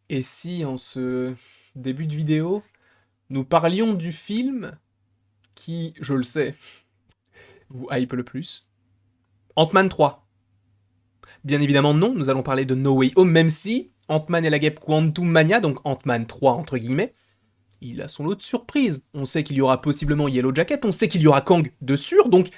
Et si, en ce début de vidéo, nous parlions du film qui, je le sais, vous hype le plus? Ant-Man 3. Bien évidemment non, nous allons parler de No Way Home, même si Ant-Man et la guêpe Quantum Mania, donc Ant-Man 3 entre guillemets, il a son lot de surprises. On sait qu'il y aura possiblement Yellow Jacket, on sait qu'il y aura Kang de sûr, donc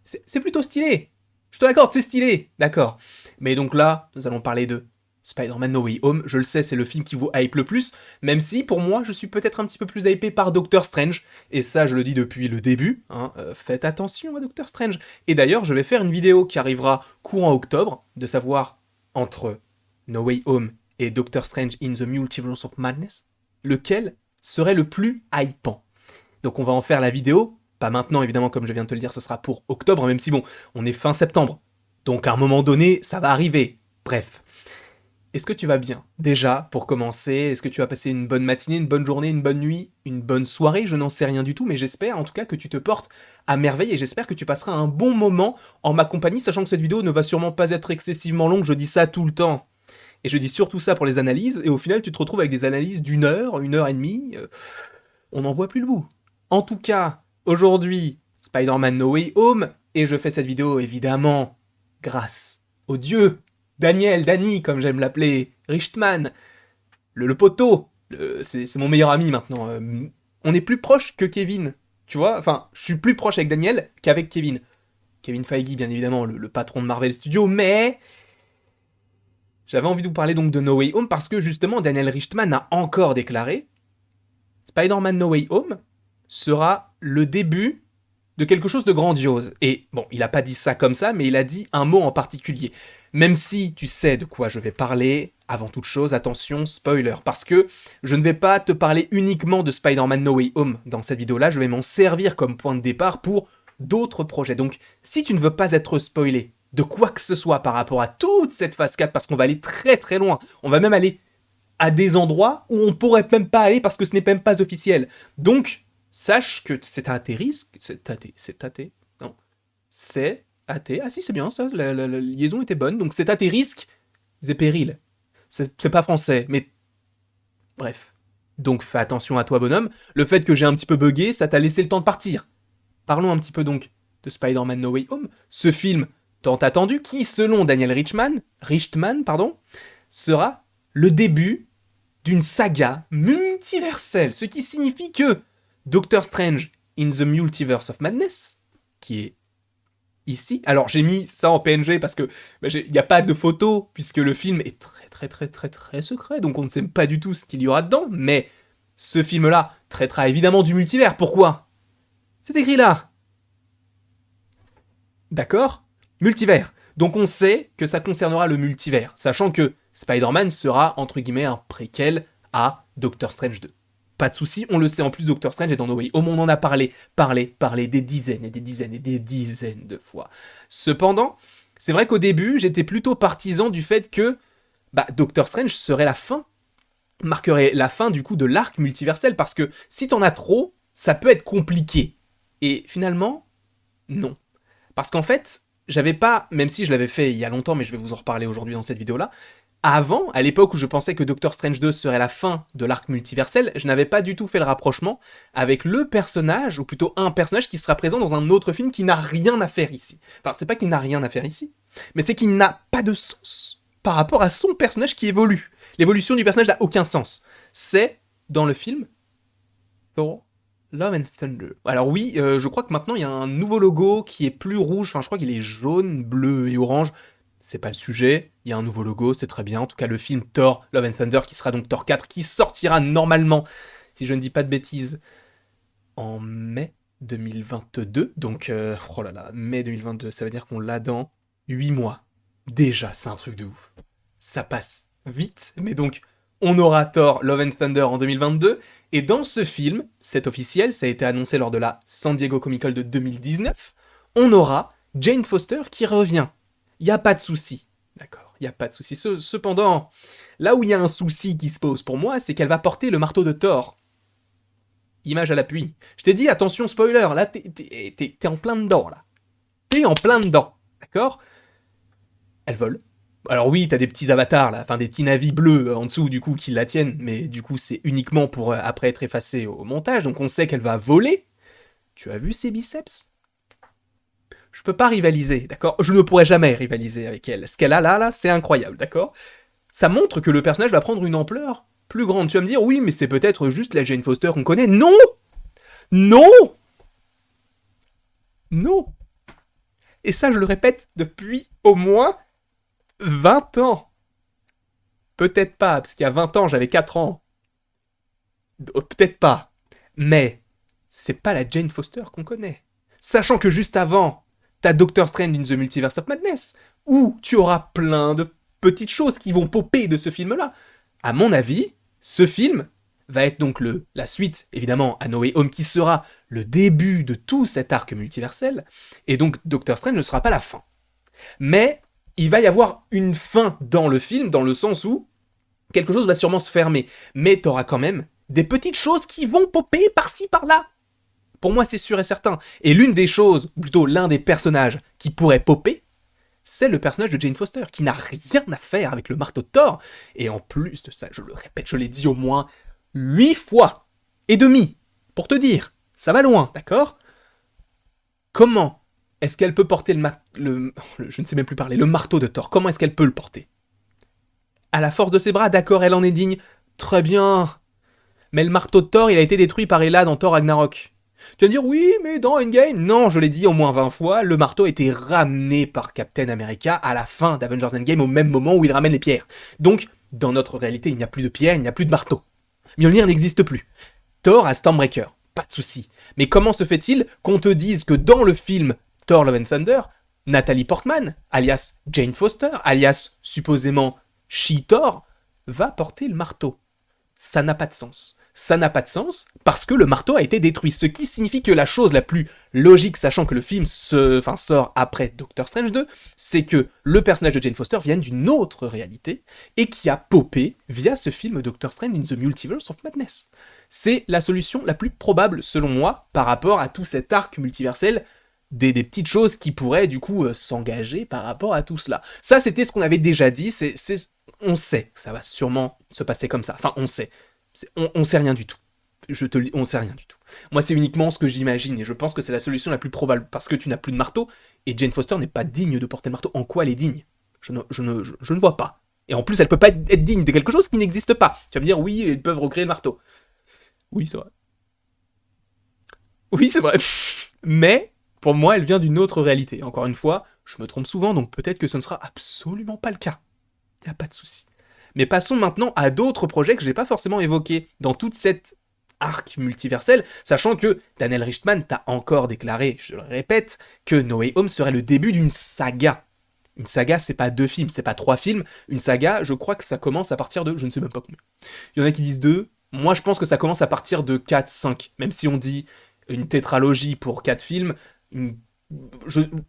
c'est plutôt stylé. Je te l'accorde, c'est stylé, d'accord. Mais donc là, nous allons parler de Spider-Man No Way Home. Je le sais, c'est le film qui vous hype le plus, même si pour moi, je suis peut-être un petit peu plus hypé par Doctor Strange. Et ça, je le dis depuis le début, hein, faites attention à Doctor Strange. Et d'ailleurs, je vais faire une vidéo qui arrivera courant octobre, de savoir entre No Way Home et Doctor Strange in the Multiverse of Madness, lequel serait le plus hypant. Donc on va en faire la vidéo. Pas maintenant, évidemment, comme je viens de te le dire, ce sera pour octobre, même si bon, on est fin septembre. Donc à un moment donné, ça va arriver. Bref. Est-ce que tu vas bien? Déjà, pour commencer, est-ce que tu as passé une bonne matinée, une bonne journée, une bonne nuit, une bonne soirée? Je n'en sais rien du tout, mais j'espère en tout cas que tu te portes à merveille et j'espère que tu passeras un bon moment en ma compagnie, sachant que cette vidéo ne va sûrement pas être excessivement longue, je dis ça tout le temps. Et je dis surtout ça pour les analyses, et au final tu te retrouves avec des analyses d'une heure et demie, on n'en voit plus le bout. En tout cas, aujourd'hui, Spider-Man No Way Home, et je fais cette vidéo évidemment grâce au dieu Daniel, Danny, comme j'aime l'appeler, Richtman, le poteau, c'est mon meilleur ami maintenant. On est plus proche que Kevin, tu vois. Enfin, je suis plus proche avec Daniel qu'avec Kevin. Kevin Feige, bien évidemment, le patron de Marvel Studios, mais j'avais envie de vous parler donc de No Way Home parce que justement, Daniel Richtman a encore déclaré Spider-Man No Way Home sera le début de quelque chose de grandiose. Et bon, il n'a pas dit ça comme ça, mais il a dit un mot en particulier. Même si tu sais de quoi je vais parler, avant toute chose, attention, spoiler, parce que je ne vais pas te parler uniquement de Spider-Man No Way Home dans cette vidéo-là, je vais m'en servir comme point de départ pour d'autres projets. Donc, si tu ne veux pas être spoilé de quoi que ce soit par rapport à toute cette phase 4, parce qu'on va aller très très loin, on va même aller à des endroits où on pourrait même pas aller parce que ce n'est même pas officiel. Donc, sache que c'est à tes risques, non, c'est à tes, ah si c'est bien ça, la liaison était bonne, donc c'est à tes risques et périls. C'est pas français, mais bref. Donc fais attention à toi bonhomme, le fait que j'ai un petit peu bugué, ça t'a laissé le temps de partir. Parlons un petit peu donc de Spider-Man No Way Home, ce film tant attendu qui, selon Daniel Richtman, pardon, sera le début d'une saga multiverselle, ce qui signifie que Doctor Strange in the Multiverse of Madness, qui est ici, alors j'ai mis ça en PNG parce que il n'y a pas de photo, puisque le film est très très très très très secret, donc on ne sait pas du tout ce qu'il y aura dedans, mais ce film-là traitera évidemment du multivers. Pourquoi? C'est écrit là. D'accord? Multivers. Donc on sait que ça concernera le multivers, sachant que Spider-Man sera, entre guillemets, un préquel à Doctor Strange 2. Pas de souci, on le sait en plus, Doctor Strange est dans No Way Home, on en a parlé des dizaines et des dizaines et des dizaines de fois. Cependant, c'est vrai qu'au début, j'étais plutôt partisan du fait que Doctor Strange serait la fin, marquerait la fin du coup de l'arc multiversel, parce que si t'en as trop, ça peut être compliqué. Et finalement, non. Parce qu'en fait, j'avais pas, même si je l'avais fait il y a longtemps, mais je vais vous en reparler aujourd'hui dans cette vidéo-là, avant, à l'époque où je pensais que Doctor Strange 2 serait la fin de l'arc multiversel, je n'avais pas du tout fait le rapprochement avec le personnage, ou plutôt un personnage qui sera présent dans un autre film qui n'a rien à faire ici. Enfin, c'est pas qu'il n'a rien à faire ici, mais c'est qu'il n'a pas de sens par rapport à son personnage qui évolue. L'évolution du personnage n'a aucun sens. C'est dans le film Thor Love and Thunder. Alors oui, je crois que maintenant il y a un nouveau logo qui est plus rouge, enfin je crois qu'il est jaune, bleu et orange. C'est pas le sujet, il y a un nouveau logo, c'est très bien. En tout cas, le film Thor Love and Thunder, qui sera donc Thor 4, qui sortira normalement, si je ne dis pas de bêtises, en mai 2022. Donc, oh là là, mai 2022, ça veut dire qu'on l'a dans 8 mois. Déjà, c'est un truc de ouf. Ça passe vite, mais donc, on aura Thor Love and Thunder en 2022. Et dans ce film, c'est officiel, ça a été annoncé lors de la San Diego Comic Con de 2019, on aura Jane Foster qui revient. Il n'y a pas de souci. D'accord, il n'y a pas de souci. Cependant, là où il y a un souci qui se pose pour moi, c'est qu'elle va porter le marteau de Thor. Image à l'appui. Je t'ai dit, attention, spoiler, là, t'es en plein dedans, là. T'es en plein dedans, d'accord? Elle vole. Alors oui, t'as des petits avatars là, enfin des petits navis bleus en dessous du coup qui la tiennent, mais du coup c'est uniquement pour après être effacé au montage, donc on sait qu'elle va voler. Tu as vu ses biceps? Je peux pas rivaliser, d'accord? Je ne pourrai jamais rivaliser avec elle. Ce qu'elle a là, c'est incroyable, d'accord? Ça montre que le personnage va prendre une ampleur plus grande. Tu vas me dire, oui, mais c'est peut-être juste la Jane Foster qu'on connaît. Non! Non! Non! Et ça, je le répète depuis au moins 20 ans. Peut-être pas, parce qu'il y a 20 ans, j'avais 4 ans. Peut-être pas. Mais c'est pas la Jane Foster qu'on connaît. Sachant que juste avant, t'as Doctor Strange in the Multiverse of Madness, où tu auras plein de petites choses qui vont popper de ce film-là. À mon avis, ce film va être donc la suite, évidemment, à No Way Home, qui sera le début de tout cet arc multiversel, et donc Doctor Strange ne sera pas la fin. Mais il va y avoir une fin dans le film, dans le sens où quelque chose va sûrement se fermer, mais t'auras quand même des petites choses qui vont popper par-ci, par-là. Pour moi, c'est sûr et certain. Et l'une des choses, ou plutôt l'un des personnages qui pourrait popper, c'est le personnage de Jane Foster, qui n'a rien à faire avec le marteau de Thor. Et en plus de ça, je le répète, je l'ai dit au moins 8 fois et demi, pour te dire, ça va loin, d'accord? Comment est-ce qu'elle peut porter je ne sais même plus parler, le marteau de Thor? Comment est-ce qu'elle peut le porter? À la force de ses bras, d'accord, elle en est digne. Très bien. Mais le marteau de Thor, il a été détruit par Hela dans Thor Ragnarok. Tu vas me dire, oui, mais dans Endgame, non, je l'ai dit au moins 20 fois, le marteau a été ramené par Captain America à la fin d'Avengers Endgame, au même moment où il ramène les pierres. Donc, dans notre réalité, il n'y a plus de pierres, il n'y a plus de marteau. Mjolnir n'existe plus. Thor a Stormbreaker, pas de souci. Mais comment se fait-il qu'on te dise que dans le film Thor Love and Thunder, Nathalie Portman, alias Jane Foster, alias supposément She-Thor, va porter le marteau? Ça n'a pas de sens. Ça n'a pas de sens parce que le marteau a été détruit. Ce qui signifie que la chose la plus logique, sachant que le film sort après Doctor Strange 2, c'est que le personnage de Jane Foster vient d'une autre réalité et qui a popé via ce film Doctor Strange in the Multiverse of Madness. C'est la solution la plus probable selon moi par rapport à tout cet arc multiversel des petites choses qui pourraient du coup s'engager par rapport à tout cela. Ça, c'était ce qu'on avait déjà dit, on sait que ça va sûrement se passer comme ça. Enfin, on sait. On sait rien du tout. On sait rien du tout. Moi, c'est uniquement ce que j'imagine, et je pense que c'est la solution la plus probable, parce que tu n'as plus de marteau, et Jane Foster n'est pas digne de porter le marteau. En quoi elle est digne? Je ne vois pas. Et en plus, elle peut pas être digne de quelque chose qui n'existe pas. Tu vas me dire, oui, ils peuvent recréer le marteau. Oui, c'est vrai. Oui, c'est vrai. Mais, pour moi, elle vient d'une autre réalité. Encore une fois, je me trompe souvent, donc peut-être que ce ne sera absolument pas le cas. Y a pas de souci. Mais passons maintenant à d'autres projets que j'ai pas forcément évoqués dans toute cette arc multiversel, sachant que Daniel Richtman t'a encore déclaré, je le répète, que No Way Home serait le début d'une saga. Une saga, c'est pas 2 films, c'est pas 3 films. Une saga, je crois que ça commence à partir de, je ne sais même pas combien. Il y en a qui disent 2. Moi, je pense que ça commence à partir de 4, 5. Même si on dit une tétralogie pour 4 films,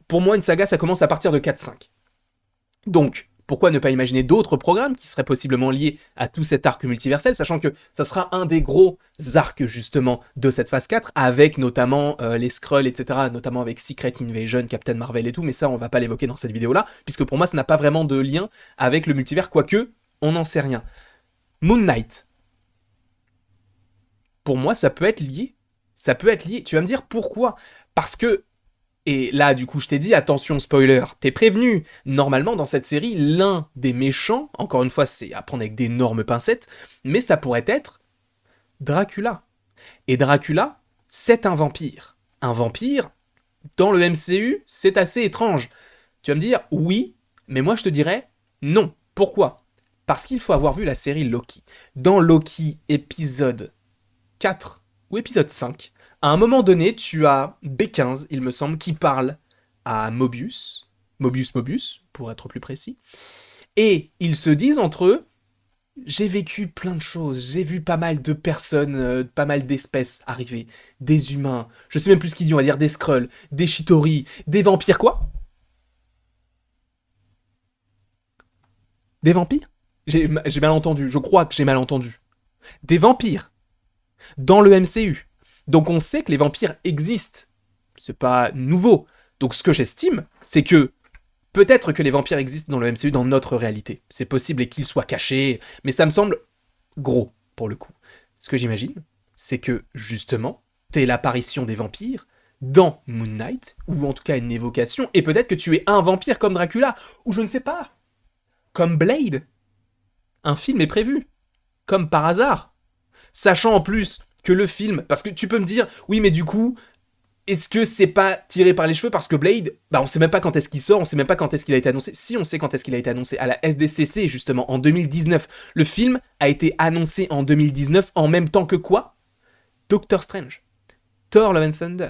pour moi, une saga, ça commence à partir de 4, 5. Donc, pourquoi ne pas imaginer d'autres programmes qui seraient possiblement liés à tout cet arc multiversel, sachant que ça sera un des gros arcs justement de cette phase 4, avec notamment les Skrulls, etc., notamment avec Secret Invasion, Captain Marvel et tout, mais ça on va pas l'évoquer dans cette vidéo-là, puisque pour moi ça n'a pas vraiment de lien avec le multivers, quoique on n'en sait rien. Moon Knight, pour moi ça peut être lié. Ça peut être lié. Tu vas me dire pourquoi? Parce que et là, du coup, je t'ai dit, attention spoiler, t'es prévenu. Normalement, dans cette série, l'un des méchants, encore une fois, c'est à prendre avec d'énormes pincettes, mais ça pourrait être Dracula. Et Dracula, c'est un vampire. Un vampire, dans le MCU, c'est assez étrange. Tu vas me dire, oui, mais moi je te dirais, non. Pourquoi? Parce qu'il faut avoir vu la série Loki. Dans Loki, épisode 4 ou épisode 5, à un moment donné, tu as B15, il me semble, qui parle à Mobius, pour être plus précis, et ils se disent entre eux, j'ai vécu plein de choses, j'ai vu pas mal de personnes, pas mal d'espèces arriver, des humains, je sais même plus ce qu'ils disent, on va dire des Skrulls, des Chitauri, des vampires, quoi? Des vampires? J'ai mal entendu, je crois que j'ai mal entendu. Des vampires, dans le MCU. Donc on sait que les vampires existent. C'est pas nouveau. Donc ce que j'estime, c'est que Peut-être que les vampires existent dans le MCU dans notre réalité. C'est possible et qu'ils soient cachés, mais ça me semble gros, pour le coup. Ce que j'imagine, c'est que, justement, t'es l'apparition des vampires dans Moon Knight, ou en tout cas une évocation, et peut-être que tu es un vampire comme Dracula, ou je ne sais pas, comme Blade. Un film est prévu, comme par hasard. Sachant en plus que le film, parce que tu peux me dire, oui mais du coup, est-ce que c'est pas tiré par les cheveux parce que Blade, on sait même pas quand est-ce qu'il sort, on sait même pas quand est-ce qu'il a été annoncé. Si, on sait quand est-ce qu'il a été annoncé, à la SDCC justement, en 2019. Le film a été annoncé en 2019 en même temps que quoi? Doctor Strange, Thor Love and Thunder.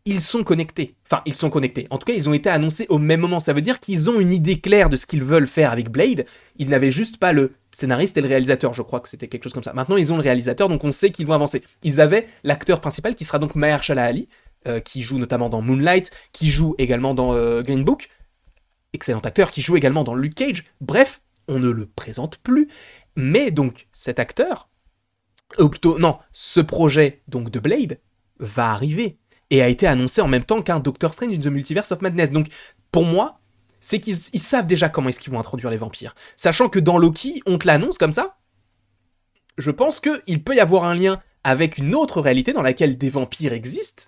Ils sont connectés. Enfin, ils sont connectés. En tout cas, ils ont été annoncés au même moment. Ça veut dire qu'ils ont une idée claire de ce qu'ils veulent faire avec Blade. Ils n'avaient juste pas le scénariste et le réalisateur. Je crois que c'était quelque chose comme ça. Maintenant, ils ont le réalisateur, donc on sait qu'ils vont avancer. Ils avaient l'acteur principal qui sera donc Mahershala Ali, qui joue notamment dans Moonlight, qui joue également dans Green Book. Excellent acteur, qui joue également dans Luke Cage. Bref, on ne le présente plus. Mais donc, cet acteur, ou plutôt, non, ce projet donc de Blade va arriver. Et a été annoncé en même temps qu'un Doctor Strange in the Multiverse of Madness. Donc, pour moi, c'est qu'ils savent déjà comment est-ce qu'ils vont introduire les vampires. Sachant que dans Loki, on te l'annonce comme ça, je pense qu'il peut y avoir un lien avec une autre réalité dans laquelle des vampires existent,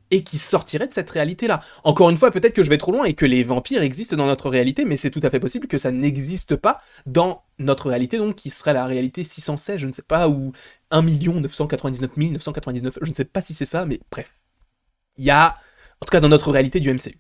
et qui sortiraient de cette réalité-là. Encore une fois, peut-être que je vais trop loin et que les vampires existent dans notre réalité, mais c'est tout à fait possible que ça n'existe pas dans notre réalité, donc qui serait la réalité 616, je ne sais pas, ou 1 999 999, je ne sais pas si c'est ça, mais bref. Il y a, en tout cas dans notre réalité du MCU.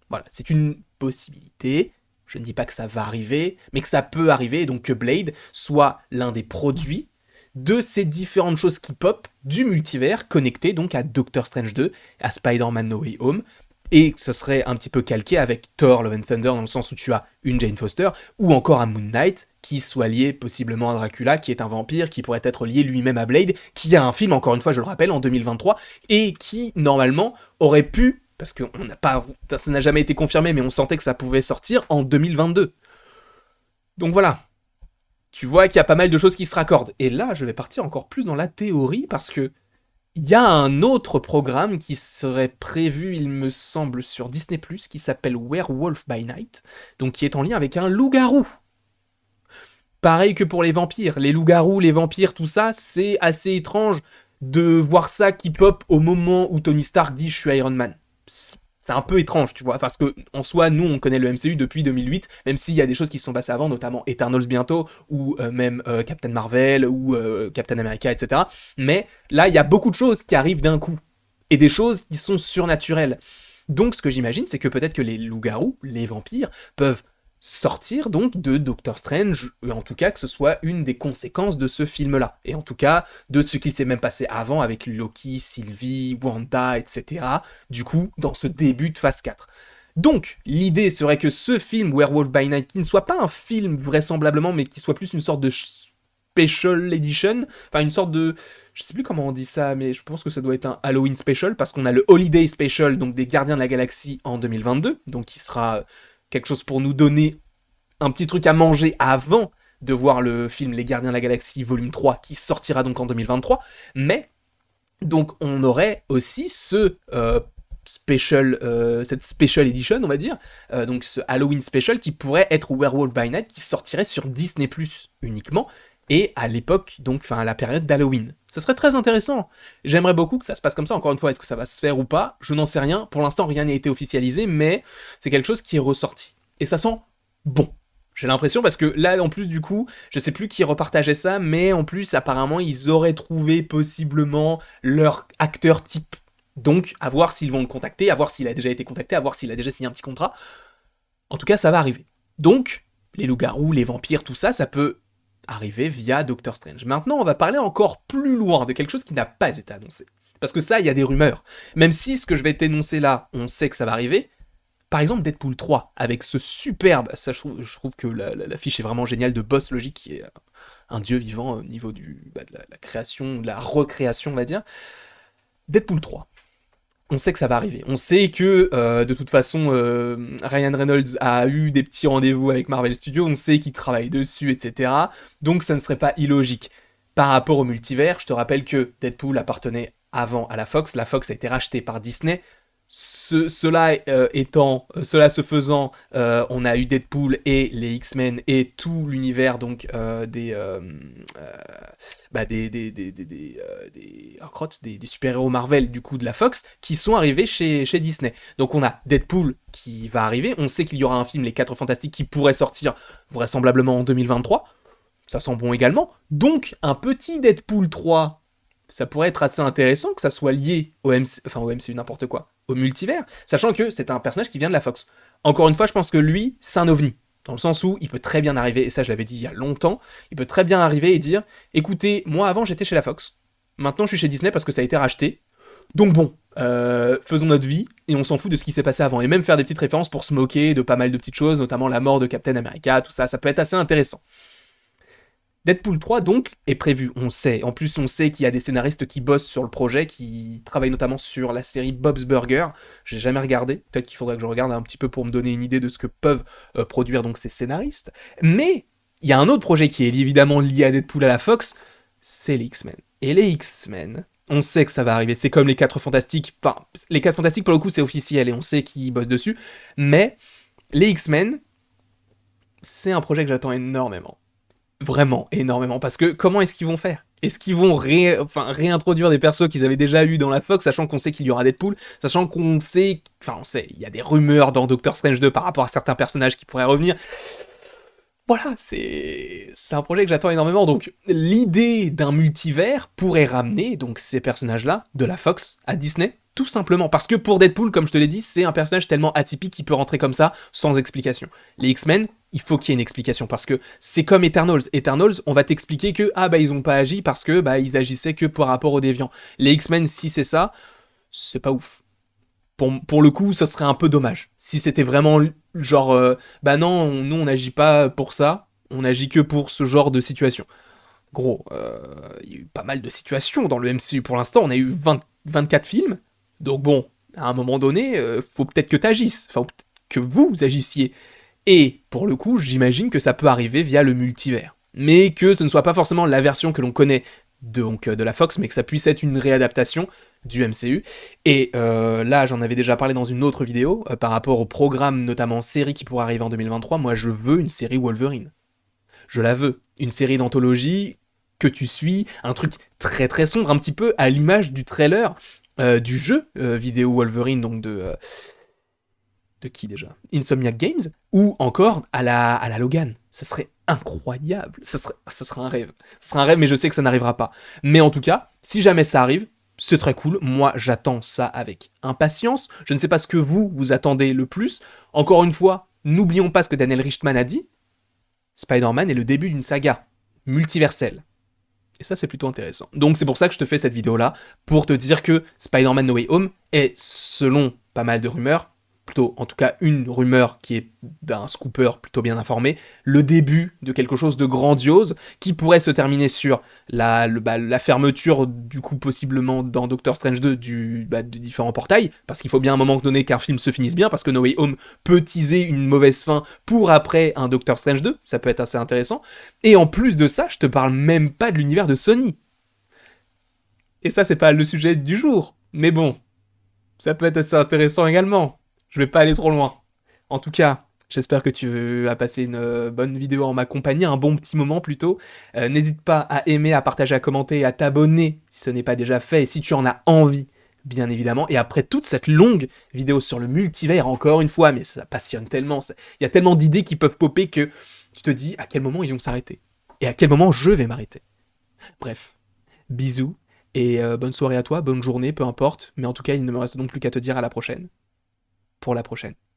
Voilà, c'est une possibilité. Je ne dis pas que ça va arriver, mais que ça peut arriver, et donc que Blade soit l'un des produits de ces différentes choses qui pop du multivers, connectés donc à Doctor Strange 2, à Spider-Man No Way Home, et ce serait un petit peu calqué avec Thor Love and Thunder, dans le sens où tu as une Jane Foster, ou encore à Moon Knight, qui soit lié possiblement à Dracula, qui est un vampire, qui pourrait être lié lui-même à Blade, qui a un film, encore une fois je le rappelle, en 2023, et qui, normalement, aurait pu, parce que ça n'a jamais été confirmé, mais on sentait que ça pouvait sortir en 2022. Donc voilà. Tu vois qu'il y a pas mal de choses qui se raccordent. Et là, je vais partir encore plus dans la théorie, parce que il y a un autre programme qui serait prévu, il me semble, sur Disney+, qui s'appelle Werewolf by Night, donc qui est en lien avec un loup-garou. Pareil que pour les vampires, les loups-garous, les vampires, tout ça, c'est assez étrange de voir ça qui pop au moment où Tony Stark dit « je suis Iron Man ». C'est un peu étrange, tu vois, parce que en soi, nous, on connaît le MCU depuis 2008, même s'il y a des choses qui se sont passées avant, notamment Eternals bientôt, ou même Captain Marvel, ou Captain America, etc. Mais là, il y a beaucoup de choses qui arrivent d'un coup, et des choses qui sont surnaturelles. Donc, ce que j'imagine, c'est que peut-être que les loups-garous, les vampires, peuvent sortir donc de Doctor Strange, en tout cas que ce soit une des conséquences de ce film-là, et en tout cas de ce qu'il s'est même passé avant avec Loki, Sylvie, Wanda, etc. Du coup, dans ce début de phase 4. Donc, l'idée serait que ce film, Werewolf by Night, qui ne soit pas un film vraisemblablement, mais qui soit plus une sorte de special edition, enfin une sorte de... Je sais plus comment on dit ça, mais je pense que ça doit être un Halloween special, parce qu'on a le Holiday special, donc des Gardiens de la Galaxie en 2022, donc qui sera quelque chose pour nous donner un petit truc à manger avant de voir le film Les Gardiens de la Galaxie volume 3 qui sortira donc en 2023, mais donc on aurait aussi cette special edition, on va dire, donc ce Halloween special qui pourrait être Werewolf by Night qui sortirait sur Disney+ uniquement, et à l'époque, donc enfin à la période d'Halloween. Ce serait très intéressant. J'aimerais beaucoup que ça se passe comme ça. Encore une fois, est-ce que ça va se faire ou pas? Je n'en sais rien. Pour l'instant, rien n'a été officialisé, mais c'est quelque chose qui est ressorti. Et ça sent bon. J'ai l'impression, parce que là, en plus, du coup, je sais plus qui repartageait ça, mais en plus, apparemment, ils auraient trouvé possiblement leur acteur type. Donc, à voir s'ils vont le contacter, à voir s'il a déjà été contacté, à voir s'il a déjà signé un petit contrat. En tout cas, ça va arriver. Donc, les loups-garous, les vampires, tout ça, ça peut arriver via Doctor Strange. Maintenant, on va parler encore plus loin de quelque chose qui n'a pas été annoncé. Parce que ça, il y a des rumeurs. Même si ce que je vais t'énoncer là, on sait que ça va arriver. Par exemple, Deadpool 3, avec ce superbe... Ça, je trouve que l'affiche est vraiment géniale, de Boss Logic, qui est un dieu vivant au niveau de la création, de la recréation, on va dire. Deadpool 3. On sait que ça va arriver. On sait que, de toute façon, Ryan Reynolds a eu des petits rendez-vous avec Marvel Studios, on sait qu'il travaille dessus, etc. Donc ça ne serait pas illogique. Par rapport au multivers, je te rappelle que Deadpool appartenait avant à la Fox a été rachetée par Disney. Cela se faisant, on a eu Deadpool et les X-Men et tout l'univers donc des super-héros Marvel du coup de la Fox qui sont arrivés chez Disney. Donc on a Deadpool qui va arriver, on sait qu'il y aura un film Les 4 Fantastiques qui pourrait sortir vraisemblablement en 2023, ça sent bon également. Donc un petit Deadpool 3, ça pourrait être assez intéressant que ça soit lié au MCU n'importe quoi, au multivers, sachant que c'est un personnage qui vient de la Fox. Encore une fois, je pense que lui, c'est un ovni. Dans le sens où il peut très bien arriver, et ça je l'avais dit il y a longtemps, il peut très bien arriver et dire écoutez, moi avant j'étais chez la Fox, maintenant je suis chez Disney parce que ça a été racheté, donc bon, faisons notre vie et on s'en fout de ce qui s'est passé avant. Et même faire des petites références pour se moquer de pas mal de petites choses, notamment la mort de Captain America, tout ça, ça peut être assez intéressant. Deadpool 3, donc, est prévu, on sait. En plus, on sait qu'il y a des scénaristes qui bossent sur le projet, qui travaillent notamment sur la série Bob's Burger. J'ai jamais regardé, peut-être qu'il faudrait que je regarde un petit peu pour me donner une idée de ce que peuvent produire donc ces scénaristes. Mais, il y a un autre projet qui est évidemment lié à Deadpool à la Fox, c'est les X-Men. Et les X-Men, on sait que ça va arriver, c'est comme les 4 Fantastiques, enfin, les 4 Fantastiques pour le coup c'est officiel et on sait qu'ils bossent dessus, mais les X-Men, c'est un projet que j'attends énormément. Vraiment énormément, parce que comment est-ce qu'ils vont faire? Est-ce qu'ils vont réintroduire des persos qu'ils avaient déjà eu dans la Fox, sachant qu'on sait qu'il y aura Deadpool, sachant qu'on sait, il y a des rumeurs dans Doctor Strange 2 par rapport à certains personnages qui pourraient revenir. Voilà, c'est un projet que j'attends énormément. Donc l'idée d'un multivers pourrait ramener donc ces personnages-là de la Fox à Disney, tout simplement. Parce que pour Deadpool, comme je te l'ai dit, c'est un personnage tellement atypique qu'il peut rentrer comme ça, sans explication. Les X-Men, il faut qu'il y ait une explication, parce que c'est comme Eternals. Eternals, on va t'expliquer que, ils ont pas agi parce que, ils agissaient que par rapport aux déviants. Les X-Men, si c'est ça, c'est pas ouf. Pour le coup, ça serait un peu dommage. Si c'était vraiment genre, non, nous on n'agit pas pour ça, on agit que pour ce genre de situation. Gros, il y a eu pas mal de situations dans le MCU pour l'instant, on a eu 24 films, donc bon, à un moment donné, faut peut-être que t'agisses, enfin, peut-être que vous agissiez. Et pour le coup, j'imagine que ça peut arriver via le multivers. Mais que ce ne soit pas forcément la version que l'on connaît de la Fox, mais que ça puisse être une réadaptation du MCU. Et là, j'en avais déjà parlé dans une autre vidéo, par rapport au programme, notamment série qui pourrait arriver en 2023, moi je veux une série Wolverine. Je la veux. Une série d'anthologie que tu suis, un truc très très sombre, un petit peu à l'image du trailer du jeu vidéo Wolverine, donc de qui déjà? Insomniac Games, ou encore à la Logan. Ça serait incroyable. Ça serait un rêve. Ça serait un rêve, mais je sais que ça n'arrivera pas. Mais en tout cas, si jamais ça arrive, c'est très cool. Moi, j'attends ça avec impatience. Je ne sais pas ce que vous attendez le plus. Encore une fois, n'oublions pas ce que Daniel Richtman a dit. Spider-Man est le début d'une saga multiverselle. Et ça, c'est plutôt intéressant. Donc c'est pour ça que je te fais cette vidéo-là, pour te dire que Spider-Man No Way Home est, selon pas mal de rumeurs, plutôt en tout cas une rumeur qui est d'un scooper plutôt bien informé, le début de quelque chose de grandiose qui pourrait se terminer sur la fermeture du coup possiblement dans Doctor Strange 2 de différents portails, parce qu'il faut bien à un moment donné qu'un film se finisse bien, parce que No Way Home peut teaser une mauvaise fin pour après un Doctor Strange 2, ça peut être assez intéressant, et en plus de ça, je te parle même pas de l'univers de Sony. Et ça, c'est pas le sujet du jour, mais bon, ça peut être assez intéressant également. Je vais pas aller trop loin. En tout cas, j'espère que tu as passé une bonne vidéo en ma compagnie, un bon petit moment plutôt. N'hésite pas à aimer, à partager, à commenter, et à t'abonner si ce n'est pas déjà fait, et si tu en as envie, bien évidemment. Et après toute cette longue vidéo sur le multivers, encore une fois, mais ça passionne tellement, il y a tellement d'idées qui peuvent popper que tu te dis à quel moment ils vont s'arrêter. Et à quel moment je vais m'arrêter. Bref, bisous, et bonne soirée à toi, bonne journée, peu importe. Mais en tout cas, il ne me reste donc plus qu'à te dire à la prochaine. Pour la prochaine.